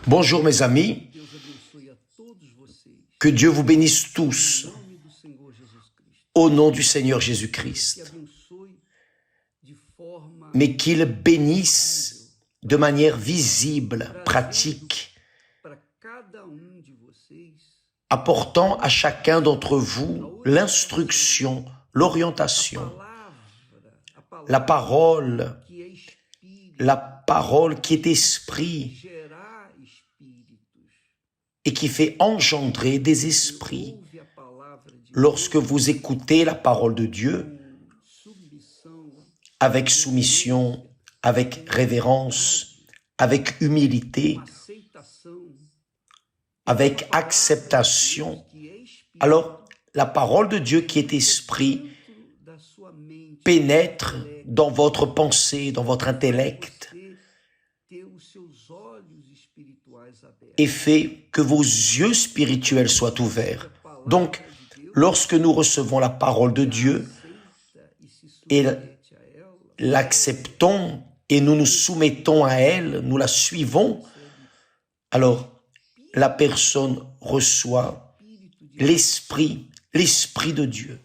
Bonjour mes amis, que Dieu vous bénisse tous au nom du Seigneur Jésus-Christ, mais qu'il bénisse de manière visible, pratique, apportant à chacun d'entre vous l'instruction, l'orientation, la parole qui est esprit et qui fait engendrer des esprits. Lorsque vous écoutez la parole de Dieu avec soumission, avec révérence, avec humilité, avec acceptation, alors la parole de Dieu qui est esprit pénètre dans votre pensée, dans votre intellect et fait que vos yeux spirituels soient ouverts. Donc, lorsque nous recevons la parole de Dieu et l'acceptons et nous nous soumettons à elle, nous la suivons, alors la personne reçoit l'esprit de Dieu.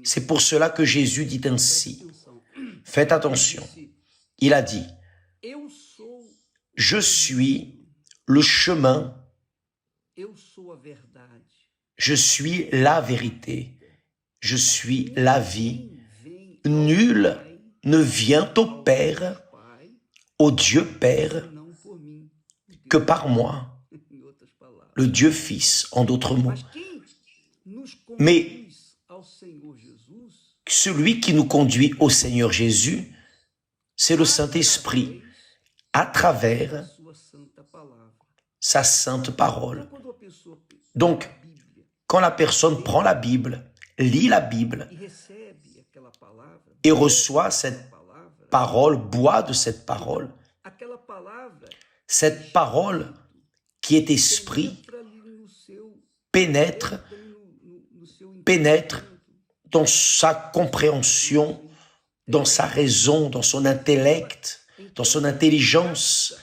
C'est pour cela que Jésus dit ainsi. Faites attention. Il a dit, « Je suis le chemin, je suis la vérité, je suis la vie. Nul ne vient au Père, au Dieu Père, que par moi, le Dieu Fils, en d'autres mots. Mais celui qui nous conduit au Seigneur Jésus, c'est le Saint-Esprit, à travers sa sainte parole. Donc, quand la personne prend la Bible, lit la Bible et reçoit cette parole, boit de cette parole qui est esprit, pénètre dans sa compréhension, dans sa raison, dans son intellect, dans son intelligence,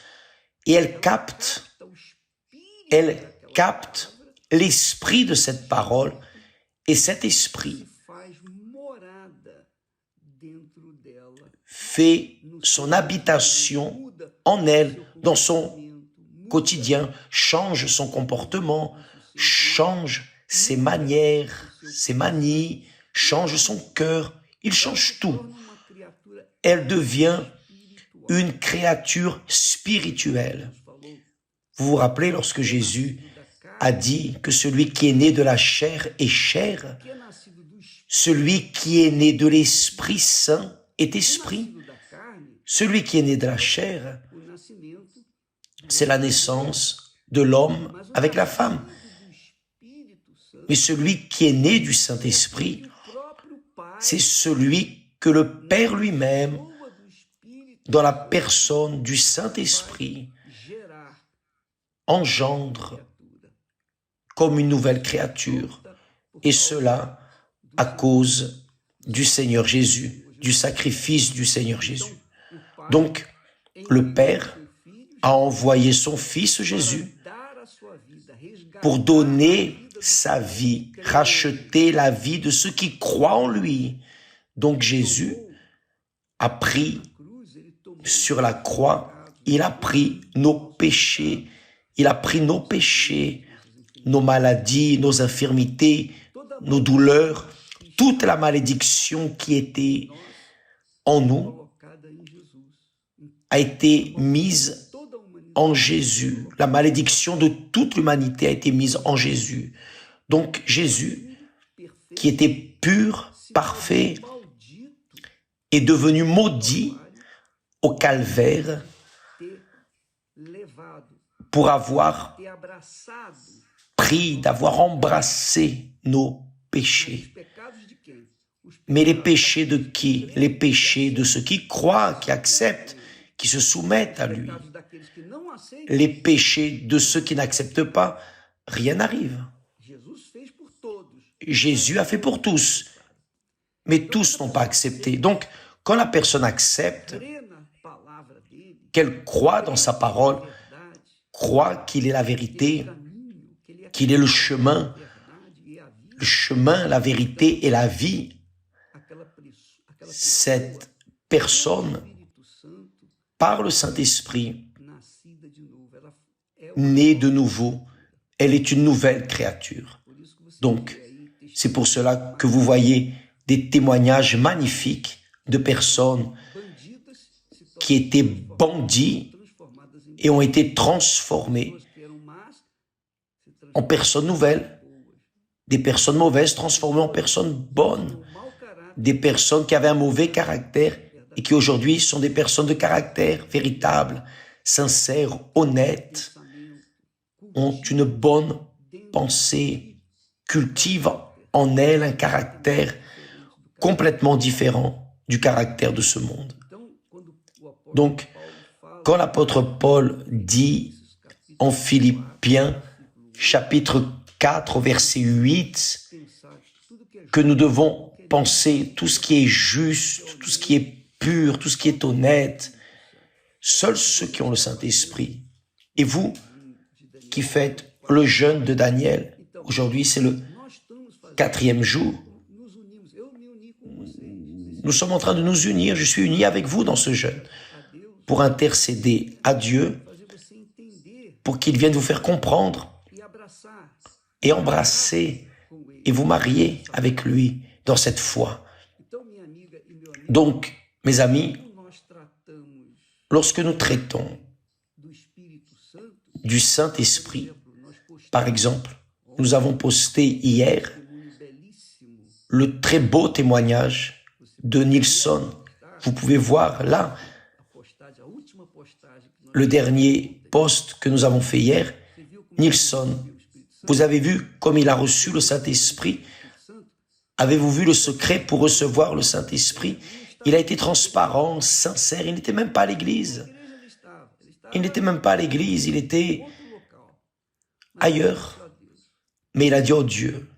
et elle capte l'esprit de cette parole, et cet esprit fait son habitation en elle, dans son quotidien, change son comportement, change ses manières, ses manies, change son cœur, il change tout. Elle devient une créature spirituelle. Vous vous rappelez lorsque Jésus a dit que celui qui est né de la chair est chair, celui qui est né de l'Esprit Saint est esprit. Celui qui est né de la chair, c'est la naissance de l'homme avec la femme. Mais celui qui est né du Saint-Esprit, c'est celui que le Père lui-même, dans la personne du Saint-Esprit, engendre comme une nouvelle créature. Et cela à cause du Seigneur Jésus, du sacrifice du Seigneur Jésus. Donc, le Père a envoyé son Fils Jésus pour donner sa vie, racheter la vie de ceux qui croient en lui. Donc Jésus a pris sur la croix, il a pris nos péchés, nos maladies, nos infirmités, nos douleurs, toute la malédiction qui était en nous a été mise en Jésus. La malédiction de toute l'humanité a été mise en Jésus. Donc Jésus, qui était pur, parfait, est devenu maudit au calvaire pour avoir d'avoir embrassé nos péchés. Mais les péchés de qui? Les péchés de ceux qui croient, qui acceptent, qui se soumettent à lui. Les péchés de ceux qui n'acceptent pas, rien n'arrive. Jésus a fait pour tous, mais tous n'ont pas accepté. Donc, quand la personne accepte qu'elle croit dans sa parole, croit qu'il est la vérité, qu'il est le chemin, la vérité et la vie, cette personne, par le Saint-Esprit, née de nouveau, elle est une nouvelle créature. Donc, c'est pour cela que vous voyez des témoignages magnifiques de personnes qui étaient bandits et ont été transformées en personnes nouvelles, des personnes mauvaises transformées en personnes bonnes, des personnes qui avaient un mauvais caractère et qui aujourd'hui sont des personnes de caractère véritable, sincères, honnêtes, ont une bonne pensée, cultivent en elles un caractère complètement différent du caractère de ce monde. Donc, quand l'apôtre Paul dit en Philippiens, chapitre 4, verset 8, que nous devons penser tout ce qui est juste, tout ce qui est pur, tout ce qui est honnête, seuls ceux qui ont le Saint-Esprit. Et vous, qui faites le jeûne de Daniel, aujourd'hui c'est le 4e jour, nous sommes en train de nous unir, je suis uni avec vous dans ce jeûne, pour intercéder à Dieu, pour qu'il vienne vous faire comprendre et embrasser et vous marier avec lui dans cette foi. Donc, mes amis, lorsque nous traitons du Saint-Esprit, par exemple, nous avons posté hier le très beau témoignage de Nilsson. Vous pouvez voir là le dernier post que nous avons fait hier. Nilsson, vous avez vu comme il a reçu le Saint-Esprit? Avez-vous vu le secret pour recevoir le Saint-Esprit? Il a été transparent, sincère, il n'était même pas à l'église. Il n'était même pas à l'église, il était ailleurs. Mais il a dit, oh Dieu,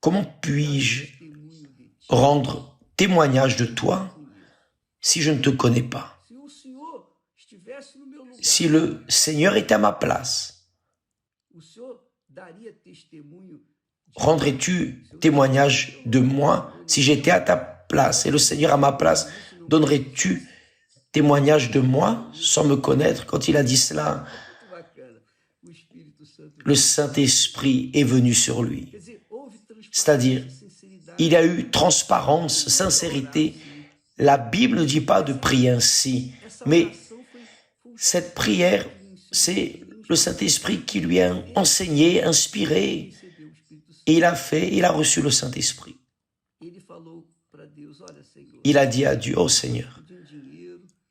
comment puis-je rendre témoignage de toi si je ne te connais pas? Si le Seigneur était à ma place, rendrais-tu témoignage de moi si j'étais à ta place et le Seigneur à ma place? Donnerais-tu témoignage de moi sans me connaître? Quand il a dit cela, le Saint-Esprit est venu sur lui. C'est-à-dire, il y a eu transparence, sincérité. La Bible ne dit pas de prier ainsi, mais cette prière, c'est le Saint-Esprit qui lui a enseigné, inspiré, et il a reçu le Saint-Esprit. Il a dit à Dieu, oh Seigneur,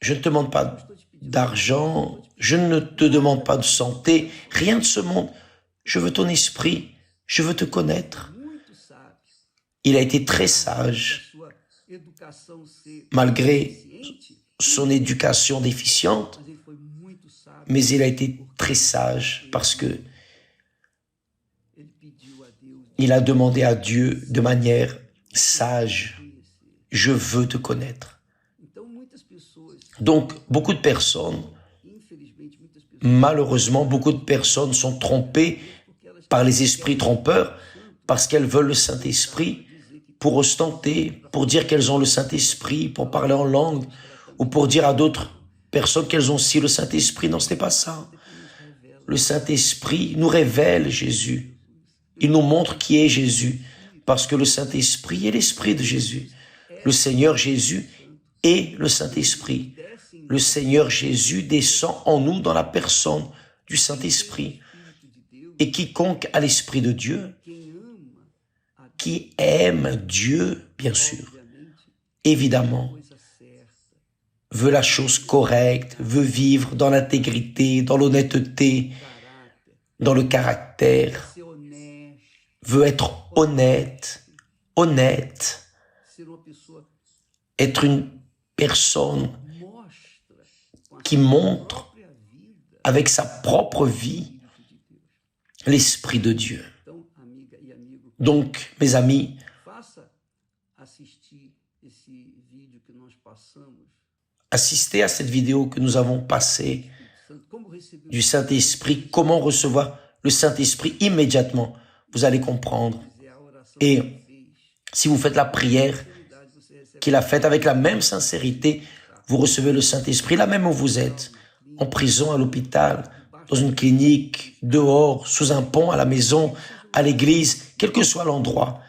je ne te demande pas d'argent, je ne te demande pas de santé, rien de ce monde. Je veux ton esprit, je veux te connaître. Il a été très sage, malgré son éducation déficiente, mais il a été très sage parce que il a demandé à Dieu de manière sage, je veux te connaître. Donc, beaucoup de personnes, malheureusement, beaucoup de personnes sont trompées par les esprits trompeurs parce qu'elles veulent le Saint-Esprit pour ostenter, pour dire qu'elles ont le Saint-Esprit, pour parler en langue, ou pour dire à d'autres personnes qu'elles ont aussi le Saint-Esprit. Non, ce n'est pas ça. Le Saint-Esprit nous révèle Jésus. Il nous montre qui est Jésus, parce que le Saint-Esprit est l'Esprit de Jésus. Le Seigneur Jésus est le Saint-Esprit. Le Seigneur Jésus descend en nous dans la personne du Saint-Esprit. Et quiconque a l'Esprit de Dieu, qui aime Dieu, bien sûr, évidemment, veut la chose correcte, veut vivre dans l'intégrité, dans l'honnêteté, dans le caractère, veut être honnête, être une personne qui montre avec sa propre vie l'Esprit de Dieu. Donc, mes amis, assisté à cette vidéo que nous avons passée du Saint-Esprit, comment recevoir le Saint-Esprit immédiatement, vous allez comprendre. Et si vous faites la prière qu'il a faite avec la même sincérité, vous recevez le Saint-Esprit là même où vous êtes, en prison, à l'hôpital, dans une clinique, dehors, sous un pont, à la maison, à l'église, quel que soit l'endroit.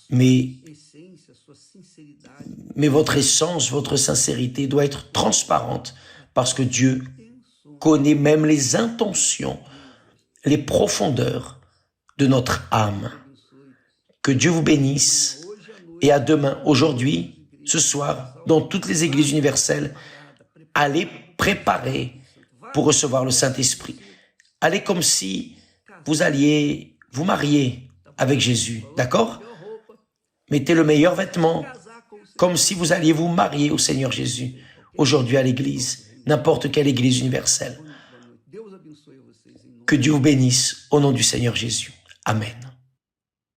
Mais votre essence, votre sincérité doit être transparente parce que Dieu connaît même les intentions, les profondeurs de notre âme. Que Dieu vous bénisse et à demain, aujourd'hui, ce soir, dans toutes les églises universelles, allez préparer pour recevoir le Saint-Esprit. Allez comme si vous alliez vous marier avec Jésus, d'accord? Mettez le meilleur vêtement, comme si vous alliez vous marier au Seigneur Jésus, aujourd'hui à l'église, n'importe quelle église universelle. Que Dieu vous bénisse au nom du Seigneur Jésus. Amen.